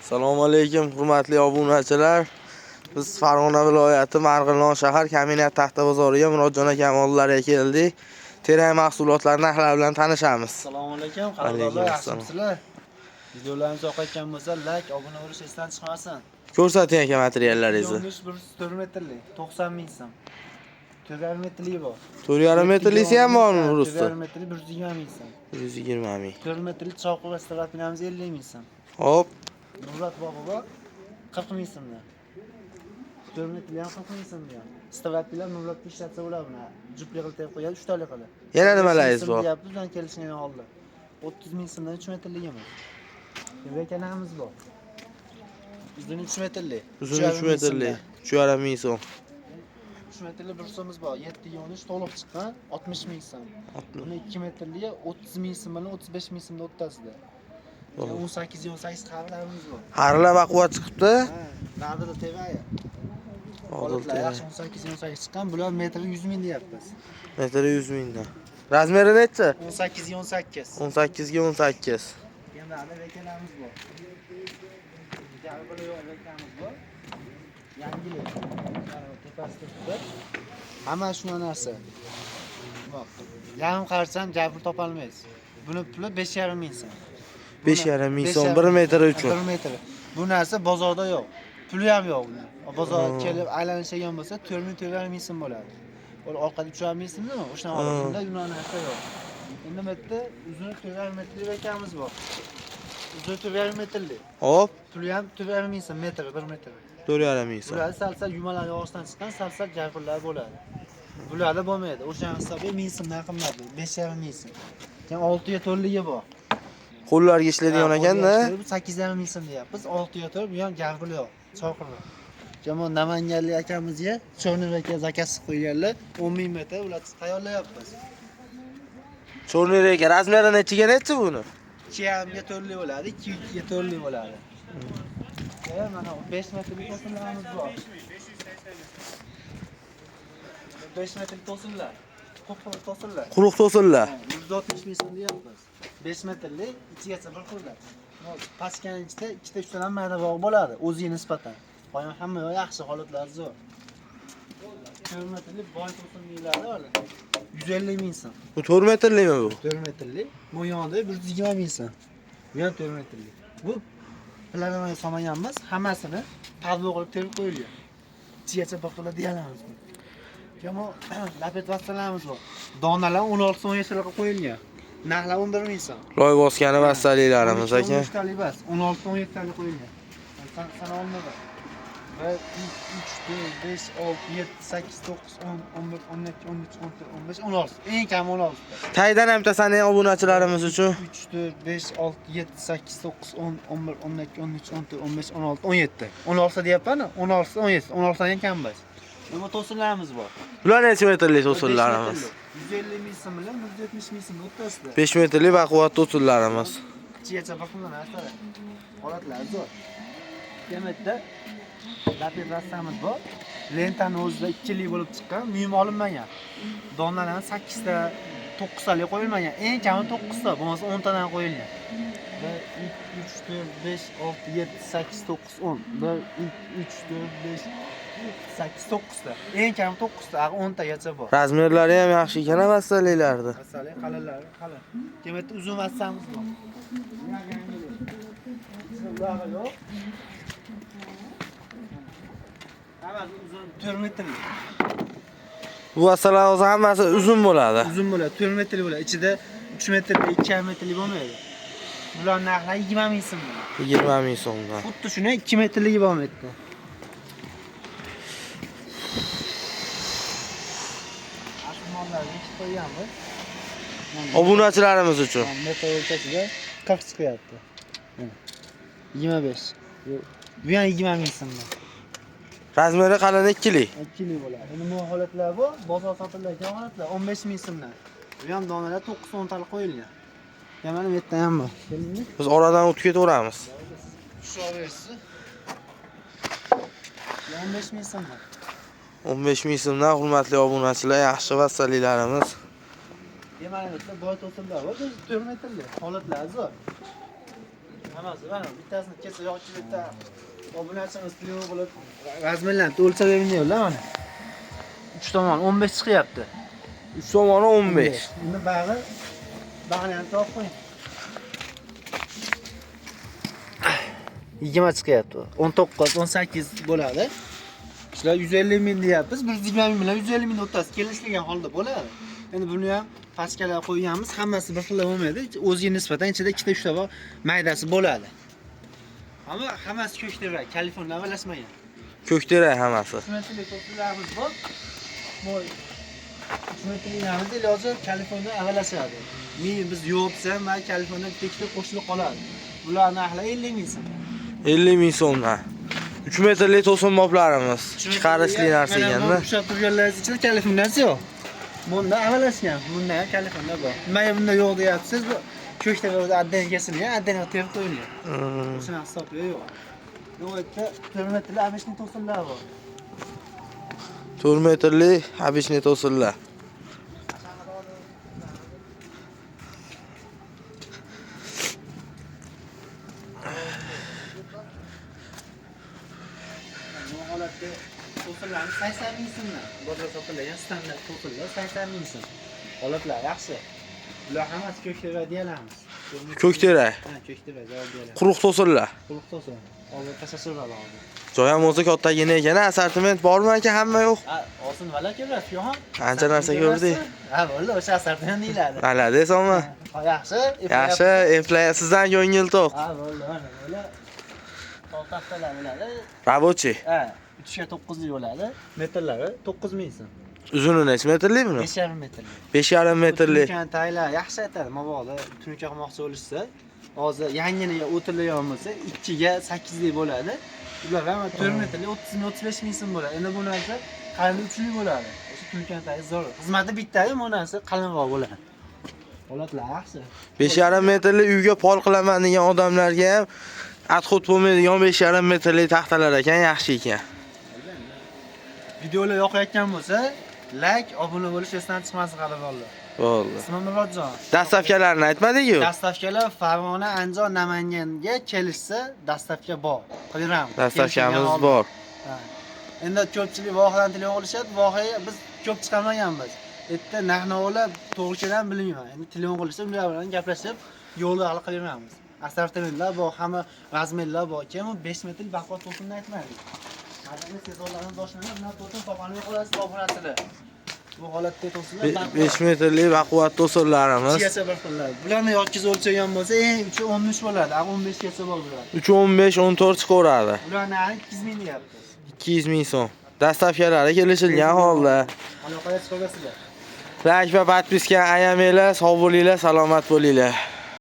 Assalomu alaykum, hurmatli obunachilar. Biz Farg'ona viloyati Marg'ilon shahar Kaminat Taxta bozoriga Murodjon aka oldilariga keldik. Terak mahsulotlari narxlari bilan tanishamiz. Assalomu alaykum, qarindoshlar, yaxshimisizlar? Videolarimiz yoqayotgan bo'lsa, like, obuna bo'lish esdan chiqmasin. Ko'rsating aka materiallaringizni. 4 metrlik, 90 ming so'm. 4,5 metrlik bor. 4,5 metrlisi ham bormi burusda? 4,5 metrlik 120 ming so'm. 120 ming. 4 metrlik cho'qi va strafinamiz 50 ming so'm. Hop. Nurlat bor, 40 ming so'mdan. 4 metrli ham 40 ming so'mdan. Strafilar Nurlatga ishlatsa bo'ladi buni. Jupli qilib qo'yadi, 3 talik qiladi. Yana nimalarimiz bor? Bizdan kelishgan holda. 30 ming so'mdan 3 metrlik emas. Bekanamiz bor. Uzun 3 metrlik. Uzun 3 metrlik. 3,5 ming so'm. 3 metrlik bir so'mimiz bor. 7 to'liq chiqqan 60 ming so'm. Buni 2 metrliga 30 ming so'm bilan 35 ming so'mda o'rtasida. 18 qarilarimiz bor. Qarilar baquvvat chiqibdi. Ha, dadil tevaya. Holatlar yaxshi 18 chiqqan. Bular metri 100 ming deyapmiz. Metri 100 mingdan. Razmeri necha? 18 ga 18. 18 ga 18. Yana bekanamiz bor. Jarbili yo'q bekanamiz bor. Yangilik. Tepasida. Hamma shuna narsa. Bak. Yarim qarsam jabr topolmaysiz. Buni puli 5,5 ming so'm. 5,5 ming so'm 1 metr uchun. 1 metr. Bu narsa bozorda yo'q. Puli ham yo'q bular. Bozor kelib aylanishgan bo'lsa 4 ming 4,5 ming so'm bo'ladi. Orqada 3,5 ming so'mmi? O'shani olganda bunda narsa yo'q. Endi bu yerda uzun 4,5 metrlik ekanimiz bor. Uzun 4,5 metrlik. Hop. Puli ham 4,5 ming so'm metr, 1 metr. 4,5 ming so'm. Bular salsa yumalar yog'ochdan chiqqan salsa jarpirlar bo'ladi. Bularda bo'lmaydi. O'sha hisobga 1000 so'mdan qimmat, 5,5 ming so'm. Keyin 6 to'rligi bor. Qo'llarga ishlaydigan ekanda 8,5 ming so'm deyapmiz. 6 to'r, bu ham jarpirli yo'q. Choqirlar. Jamon Namanganlik akamizga Cho'rnir aka zakasi qo'yganlar 10 ming metr ular tayyorlayapmiz. Cho'rnir aka razmeri nechiga nechi buni? 2,5 ga to'rli bo'ladi, 2 ga to'rli bo'ladi. Mana 5 metrlik to'sinlarimiz bor. 5 metrlik to'sinlar. To'sinlar. Quruq to'sinlar. 160 ming so'm deyapmiz. 5 metrlik ichigacha bir xilda. Pastkan ichida ikkita uchtadan mayda bog' bo'ladi, o'ziga nisbatan. Qo'ygan hamma yaxshi holatlar zo'r. 4 metrlik boy to'sinlari bor. 150 ming so'm. Bu 4 metrlikmi bu? 4 metrlik. Bu yonida 120 ming so'm. Bu ham 4 metrlik. Bu planlamaya solmaganmiz, hammasini tadbiq qilib terib qo'yilgan. Ichigacha boqiladi deyalamiz. Yo'q, lapet vassalarimiz bor. Donalar 16-17 ga qo'yilgan. Narxlar 11 ming so'm. Loy bosgani vassalilarimiz aka. 13 bas, 16-17 ga qo'yilgan. Sana olmadı. 1 3 4 5 6 7 8 9 10 11 12 13 14 15 16. Eng kam 16. Taydan ham tasaning obunachilarimiz uchun 3 4 5 6 7 8 9 10 11 12 13 14 15 16 17. 16 deyapman, 16 17. 16 dan kam bas. Nima to'sinlarimiz bor. Bular necha metrlik to'sinlarimiz? 150 ming so'm bilan 170 ming so'm o'rtasida. 5 metrlik baquvvat to'sinlarimiz. Ichigacha boqilgan narsa. Holatlar zo'r. Demakda lapet rassamiz bor. Lentani o'zida 2lik bo'lib chiqqan, muyum olinmagan. Donlardan 8 ta, 9 talik qo'yilmagan. Eng kami 9 ta, bo'lmasa 10 tadan qo'yilgan. 1 3 4 5 6 7 8 9 10. 1 3 4 5 8 9 ta. Eng kami 9 ta, 10 tagacha bor. Razmerlari ham yaxshi ekan vassalilardi. Vassali qalinlari, qalin. Demakda uzun vassamiz bor. Bular yo'q. Hammasi uzun 4 metrlik. Bu vassalar hammasi uzun bo'ladi. Uzun bo'ladi, 4 metrlik bo'ladi. Ichida 3 metrlik, 2,5 metrlik bo'lmaydi. Bular narxlari 20 ming so'm. 20 ming so'mdan. Xuddi shuni 2 metrligi bor bu yerda. Ashmonlarni ichib qo'yganmiz. Obunachilarimiz uchun. Metr o'lchasida 40 chiqyapti. 25. Bu ham 20 ming so'mdan. Razmeri qalin 2lik. 2lik bo'ladi. Endi bu holatlar bu, bozor sotilayotgan holatlar 15 ming so'mdan. Bu ham donalar 9-10 talik qo'yilgan. Mana bu yerda ham bor. Biz oradan o'tib ketaveramiz. Shu bersiz. 15 ming so'mdan. 15 ming so'mdan hurmatli obunachilar, yaxshi vassalilarimiz. Mana bu yerda boy to'sinlar bor, 4 metrlik holatlar zo'r. Hammasi mana bittasini kelsa yoki bitta obunachimiz telefon qilib razmerlarni o'lchab bermaydilar mana. 3 tomon 15 chiqyapti. 3 tomoni 15. Buni bag'ini ham topib qo'ying. 20 chiqyapti. 19, 18 bo'ladi. Sizlar 150 ming deyapmiz. 120 ming bilan 150 ming o'rtasida kelishilgan holda bo'ladi. Endi buni ham pastkalar qo'yganmiz. Hammasi bir xil bo'lmaydi. O'ziga nisbatan ichida ikkita 3 ta maydasi bo'ladi. Ammo hammasi ko'kterak, Kaliforniya aralashmagan. Ko'kterak hammasi. Metrli to'plarimiz bor. Mo'y. Metrlarimiz iloji Kaliforniya aralashadi. Biz yo'qsa, men Kaliforniya bitta qo'shilib qoladi. Bularni narxi 50 ming so'm. 50 ming so'mdan. 3 metrli to'sin moblarimiz. Chiqarishli narsa ekanda. Ushlab turganlaringiz ichida Kaliforniyasi yo'q. Bunda aralashgan. Bunda ham Kaliforniya bor. Nimaga bunda yo'q deyapsiz? Bu ko'kterak o'zi adden kesilgan, addenga terib qo'yilgan. Shuni hisobga yo'q. Bu yerda 4 metrli abishni to'sinlar bor. 4 metrli abishni to'sinlar. Bu holatda to'sinlarni 80 ming so'mdan. Bozor sotilgan standart to'sinlar 80 ming so'm. Holatlar yaxshi. Bular hammasi ko'kterak deyilamiz. Ko'kterak. Ha, ko'kterak javob beradi. Quruq to'sinlar. Quruq to'sin. Hozir tashashirlar hozir. Joy ham o'zi kattagina ekan, assortiment bormi aka, hamma yo'q. Ha, olsin vala kerak, yo'q ham. Qancha narsa ko'rdik. Ha, bo'ldi, o'sha assortiment deyiladi. Aladi esonmi? Yaxshi. Yaxshi, sizdan ko'ngil to'q. Ha, bo'ldi, mana bo'la. Toltaqtalar bo'ladi. Rabochi. Ha, 3 ga 9 lik bo'ladi. Metrlari 9 ming so'm. Uzuni necha metrli buni? 5,5 metrli. 5,5 metrli. Taylar yaxshi aytadi, mabodo tunuka qilmoqchi bo'lishsa, hozir yangini o'tirlagan bo'lsa 2 ga 8 lik bo'ladi. Ular ham 4 metrli 30 ming 35 ming so'm bo'ladi. Endi bu narsa qalin 3 lik bo'ladi. O'sha tunuka tayi zo'r. Xizmati bittayu, bu narsa qalinroq bo'ladi. Holatlar yaxshi. 5,5 metrli uyga pol qilaman degan odamlarga ham adxod bo'lmaydigan 5,5 metrli taxtalar ekan, yaxshi ekan. Videolar yoqayotgan bo'lsa, like, obuna bo'lish esdan chiqmasin qadrdonlar. Bo'ldi. Ismim Murodjon. Dastavkalarni aytmading-ku? Dastavkalar Farg'ona, Andijon, Namanganga kelishsa, dastavka bor. Qilaveramiz. Dastavkamiz bor. Ha. Endi ko'pchilik vohadan telefon qilishadi, vohaga biz ko'p chiqarmaganmiz. Erta narx-navolar to'g'richadan bilmayman. Endi telefon qilishsa, ular bilan gaplashib, yo'lni hal qilaveramiz. Assortimentlar bor, hamma razmerlar bor. Keyin 5 metrli baquvvat to'sinni aytmaylik. Hozir sezonlarni boshlanib, buni to'sin topolmay qolasiz, obunasilar. Bu holatda to'sinlar 5 metrli baquvvat to'sinlarimiz. Chigacha bir xillar. Bularni yotkizib o'lchagan bo'lsa, eng uchi 13 bo'ladi. 15 gacha bor bular. 315 14 chiqaveradi. Bularni 200 ming deyapti. 200 ming so'm. Dastavkalari kelishilgan holda. Aloqaga chiqaverasizlar. Like va podpiska ayamanglar, sog' bo'linglar, salomat bo'linglar.